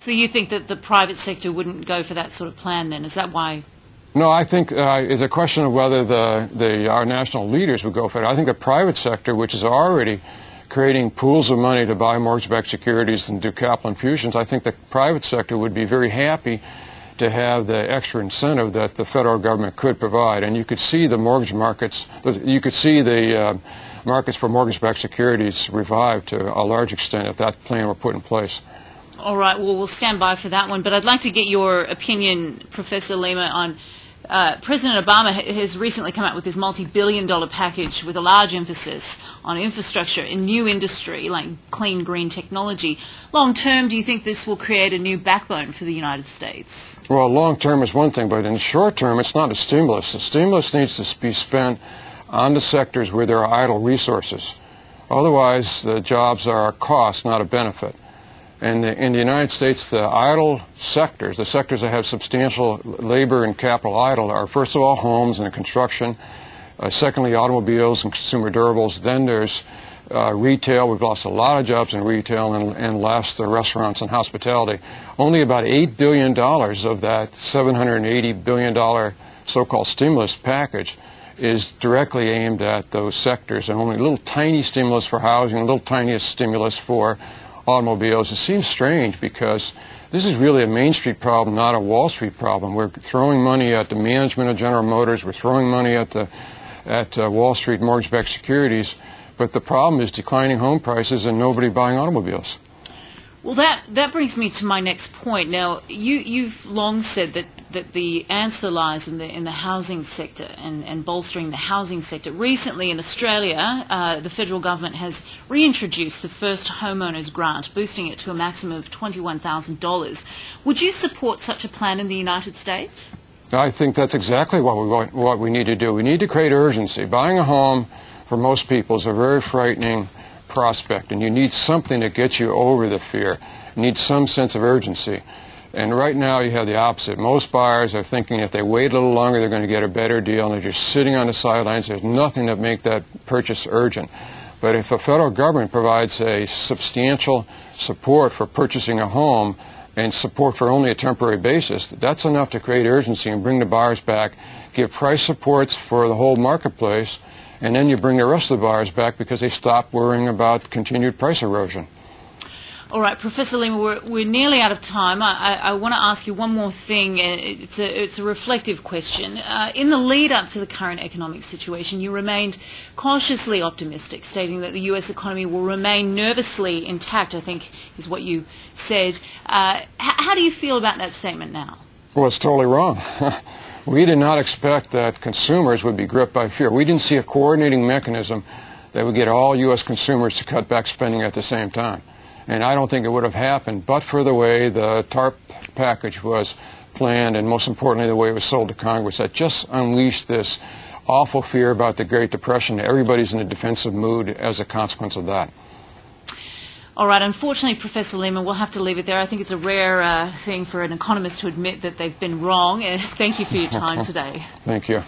So you think that the private sector wouldn't go for that sort of plan then? Is that why? No, I think it's a question of whether our national leaders would go for it. I think the private sector, which is already creating pools of money to buy mortgage-backed securities and do capital infusions, I think the private sector would be very happy to have the extra incentive that the federal government could provide. And you could see the mortgage markets, you could see the markets for mortgage-backed securities revived to a large extent if that plan were put in place. All right, well, we'll stand by for that one. But I'd like to get your opinion, Professor Leamer, on President Obama has recently come out with this multi-billion-dollar package with a large emphasis on infrastructure and new industry like clean green technology. Long term, do you think this will create a new backbone for the United States? Well, long term is one thing, but in the short term, it's not a stimulus. The stimulus needs to be spent on the sectors where there are idle resources. Otherwise, the jobs are a cost, not a benefit. And in the United States, the idle sectors, the sectors that have substantial labor and capital idle, are first of all homes and construction, secondly automobiles and consumer durables, then there's retail. We've lost a lot of jobs in retail, and last the restaurants and hospitality. Only about $8 billion of that $780 billion so-called stimulus package is directly aimed at those sectors, and only a little tiny stimulus for housing, a little tiniest stimulus for automobiles. It seems strange because this is really a Main Street problem, not a Wall Street problem. We're throwing money at the management of General Motors. We're throwing money at Wall Street mortgage-backed securities. But the problem is declining home prices and nobody buying automobiles. Well, that brings me to my next point. Now, you've long said that the answer lies in the housing sector and bolstering the housing sector. Recently in Australia, the federal government has reintroduced the first homeowners grant, boosting it to a maximum of $21,000. Would you support such a plan in the United States? I think that's exactly what we need to do. We need to create urgency. Buying a home for most people is a very frightening prospect, and you need something that gets you over the fear. You need some sense of urgency. And right now you have the opposite. Most buyers are thinking if they wait a little longer they're going to get a better deal, and they're just sitting on the sidelines. There's nothing to make that purchase urgent. But if a federal government provides a substantial support for purchasing a home and support for only a temporary basis, that's enough to create urgency and bring the buyers back, give price supports for the whole marketplace, and then you bring the rest of the buyers back because they stop worrying about continued price erosion. All right, Professor Leamer, we're nearly out of time. I want to ask you one more thing. It's a reflective question. In the lead-up to the current economic situation, you remained cautiously optimistic, stating that the U.S. economy will remain nervously intact, I think is what you said. How do you feel about that statement now? Well, it's totally wrong. We did not expect that consumers would be gripped by fear. We didn't see a coordinating mechanism that would get all U.S. consumers to cut back spending at the same time. And I don't think it would have happened but for the way the TARP package was planned, and most importantly the way it was sold to Congress. That just unleashed this awful fear about the Great Depression. Everybody's in a defensive mood as a consequence of that. All right, unfortunately, Professor Leamer, we'll have to leave it there. I think it's a rare thing for an economist to admit that they've been wrong. Thank you for your time today. Thank you.